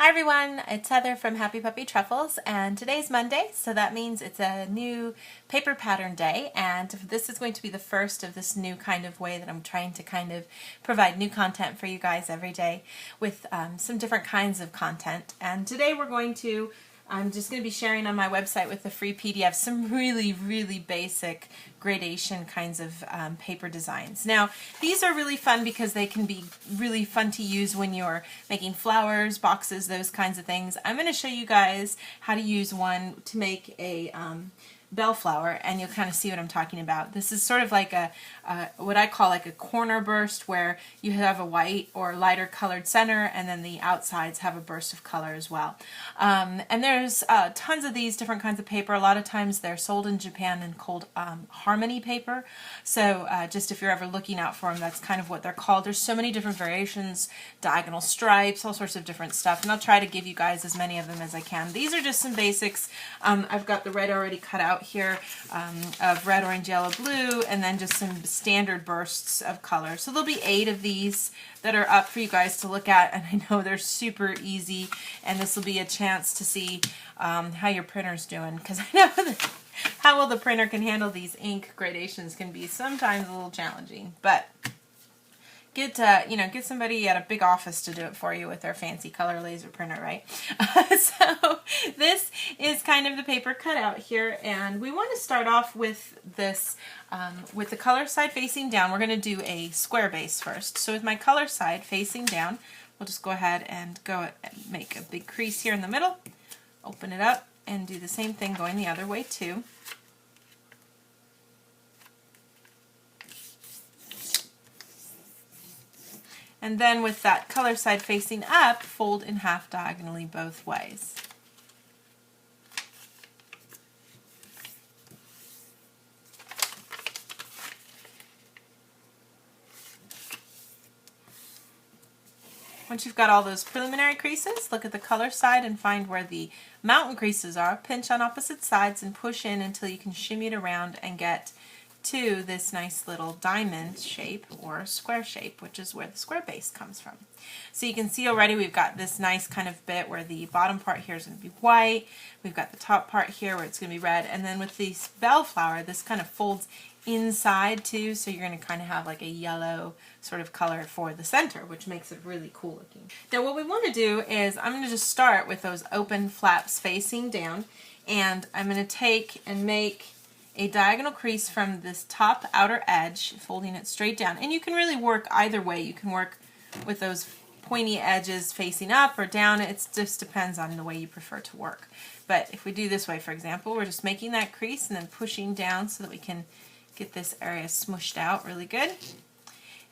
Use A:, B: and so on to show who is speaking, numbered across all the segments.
A: Hi everyone, it's Heather from Happy Puppy Truffles, and today's Monday, so that means it's a new paper pattern day, and this is going to be the first of this new kind of way that I'm trying to kind of provide new content for you guys every day with some different kinds of content. And today I'm just going to be sharing on my website with the free PDF some really basic gradation kinds of paper designs. Now, these are really fun because they can be really fun to use when you're making flowers, boxes, those kinds of things. I'm going to show you guys how to use one to make a bellflower, and you'll kind of see what I'm talking about. This is sort of like what I call like a corner burst, where you have a white or lighter colored center and then the outsides have a burst of color as well. And there's tons of these different kinds of paper. A lot of times they're sold in Japan and called harmony paper. So just if you're ever looking out for them, that's kind of what they're called. There's so many different variations, diagonal stripes, all sorts of different stuff, and I'll try to give you guys as many of them as I can. These are just some basics. I've got the red already cut out here of red, orange, yellow, blue, and then just some standard bursts of color. So there'll be 8 of these that are up for you guys to look at, and I know they're super easy, and this will be a chance to see how your printer's doing, because I know that how well the printer can handle these ink gradations can be sometimes a little challenging, but get somebody at a big office to do it for you with their fancy color laser printer, right? So this is kind of the paper cut out here, and we want to start off with this with the color side facing down. We're going to do a square base first. So with my color side facing down, we'll just go ahead and make a big crease here in the middle, open it up, and do the same thing going the other way too. And then with that color side facing up, fold in half diagonally both ways. Once you've got all those preliminary creases, look at the color side and find where the mountain creases are. Pinch on opposite sides and push in until you can shimmy it around and get to this nice little diamond shape or square shape, which is where the square base comes from. So you can see already we've got this nice kind of bit where the bottom part here is going to be white, we've got the top part here where it's going to be red, and then with this bellflower this kind of folds inside too, so you're going to kind of have like a yellow sort of color for the center, which makes it really cool looking. Now what we want to do is I'm going to just start with those open flaps facing down, and I'm going to take and make a diagonal crease from this top outer edge, folding it straight down. And you can really work either way. You can work with those pointy edges facing up or down. It just depends on the way you prefer to work. But if we do this way, for example, we're just making that crease and then pushing down so that we can get this area smushed out really good.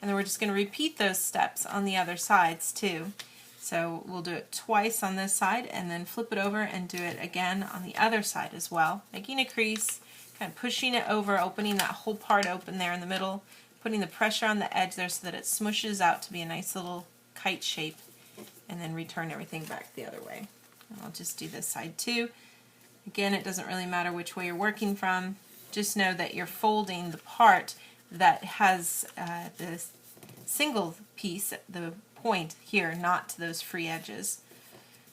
A: And then we're just going to repeat those steps on the other sides too. So we'll do it twice on this side and then flip it over and do it again on the other side as well. Making a crease, kind of pushing it over, opening that whole part open there in the middle, putting the pressure on the edge there so that it smushes out to be a nice little kite shape, and then return everything back the other way. And I'll just do this side too. Again, it doesn't really matter which way you're working from. Just know that you're folding the part that has the single piece, the point here, not to those free edges.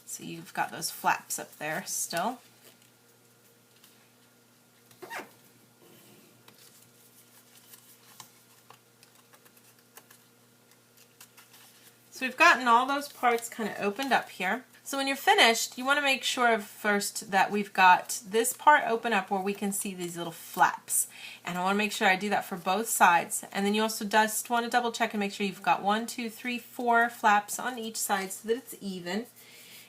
A: So you've got those flaps up there still. So we've gotten all those parts kind of opened up here. So when you're finished, you want to make sure first that we've got this part open up where we can see these little flaps. And I want to make sure I do that for both sides. And then you also just want to double check and make sure you've got 1, 2, 3, 4 flaps on each side so that it's even.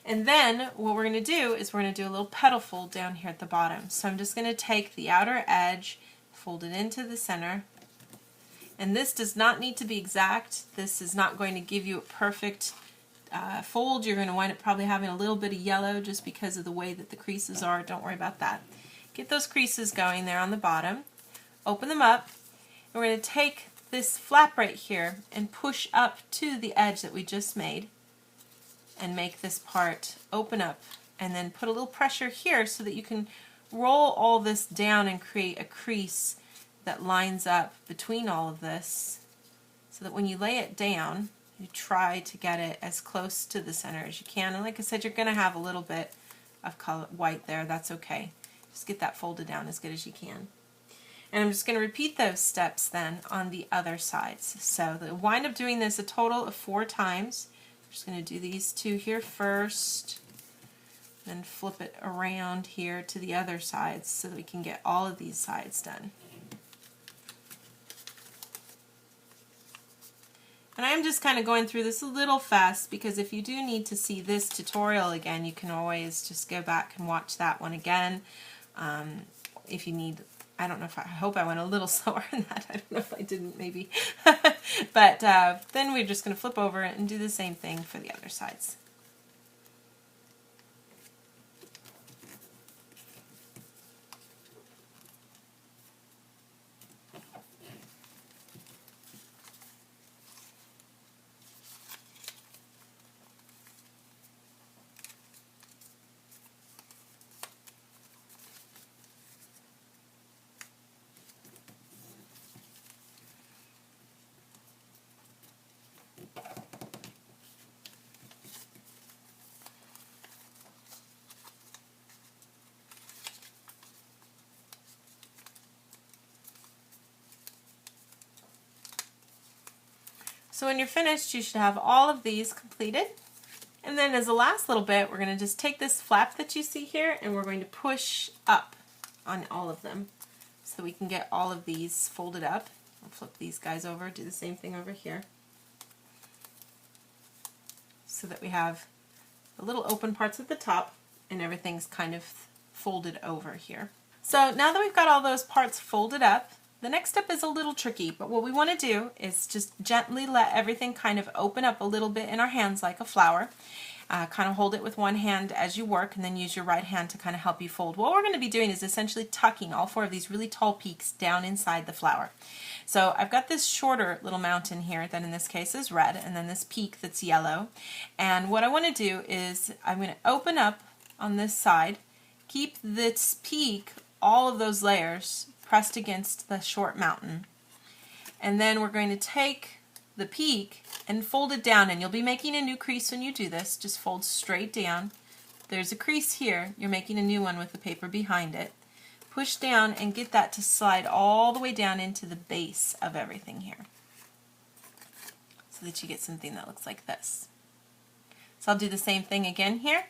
A: And then what we're going to do is we're going to do a little petal fold down here at the bottom. So I'm just going to take the outer edge, fold it into the center. And this does not need to be exact. This is not going to give you a perfect fold. You're going to wind up probably having a little bit of yellow just because of the way that the creases are. Don't worry about that. Get those creases going there on the bottom. Open them up. And we're going to take this flap right here and push up to the edge that we just made and make this part open up, and then put a little pressure here so that you can roll all this down and create a crease that lines up between all of this, so that when you lay it down, you try to get it as close to the center as you can. And like I said, you're going to have a little bit of color white there. That's okay. Just get that folded down as good as you can. And I'm just going to repeat those steps then on the other sides. So we'll wind up doing this a total of 4 times. I'm just going to do these 2 here first, then flip it around here to the other sides so that we can get all of these sides done. And I'm just kind of going through this a little fast because if you do need to see this tutorial again, you can always just go back and watch that one again. If you need, I don't know if I hope I went a little slower than that. I don't know if I didn't, maybe. But then we're just going to flip over and do the same thing for the other sides. So when you're finished, you should have all of these completed. And then as the last little bit, we're going to just take this flap that you see here and we're going to push up on all of them so we can get all of these folded up. I'll flip these guys over, do the same thing over here, so that we have the little open parts at the top and everything's kind of folded over here. So now that we've got all those parts folded up, the next step is a little tricky, but what we want to do is just gently let everything kind of open up a little bit in our hands like a flower. Kind of hold it with one hand as you work and then use your right hand to kind of help you fold. What we're going to be doing is essentially tucking all 4 of these really tall peaks down inside the flower. So I've got this shorter little mountain here that in this case is red, and then this peak that's yellow. And what I want to do is I'm going to open up on this side, keep this peak, all of those layers pressed against the short mountain, and then we're going to take the peak and fold it down, and you'll be making a new crease when you do this. Just fold straight down. There's a crease here, you're making a new one with the paper behind it. Push down and get that to slide all the way down into the base of everything here so that you get something that looks like this. So I'll do the same thing again here.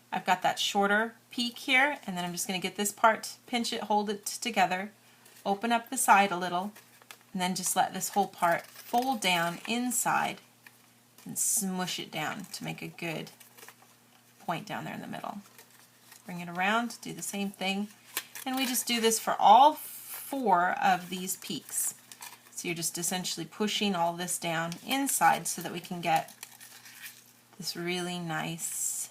A: I've got that shorter peak here, and then I'm just going to get this part, pinch it, hold it together, open up the side a little, and then just let this whole part fold down inside and smush it down to make a good point down there in the middle. Bring it around, do the same thing, and we just do this for all 4 of these peaks. So you're just essentially pushing all this down inside so that we can get this really nice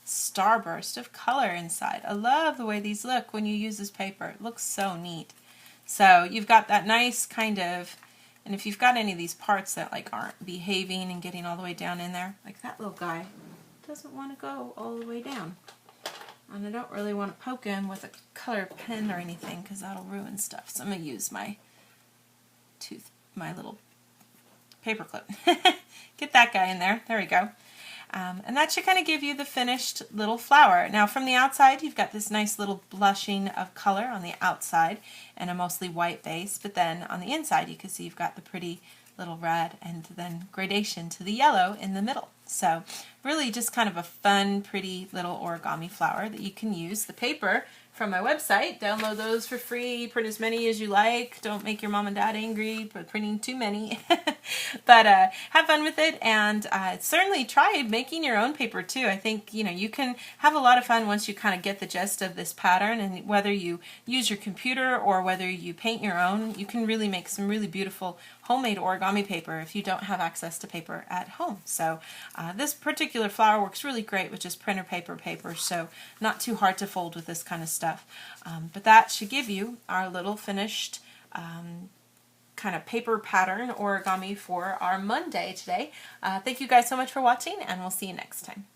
A: starburst of color inside. I love the way these look when you use this paper. It looks so neat. So you've got that nice kind of, and if you've got any of these parts that like aren't behaving and getting all the way down in there, like that little guy doesn't want to go all the way down. And I don't really want to poke him with a color pen or anything because that'll ruin stuff. So I'm going to use my little paper clip. Get that guy in there. There we go. And that should kind of give you the finished little flower. Now from the outside you've got this nice little blushing of color on the outside and a mostly white base, but then on the inside you can see you've got the pretty little red and then gradation to the yellow in the middle. So really just kind of a fun, pretty little origami flower that you can use. The paper from my website, download those for free, print as many as you like. Don't make your mom and dad angry by printing too many. But have fun with it, and certainly try making your own paper too. I think you can have a lot of fun once you kind of get the gist of this pattern, and whether you use your computer or whether you paint your own, you can really make some really beautiful homemade origami paper if you don't have access to paper at home. So this particular flower works really great with just printer paper, so not too hard to fold with this kind of stuff. But that should give you our little finished kind of paper pattern origami for our Monday today. Thank you guys so much for watching, and we'll see you next time.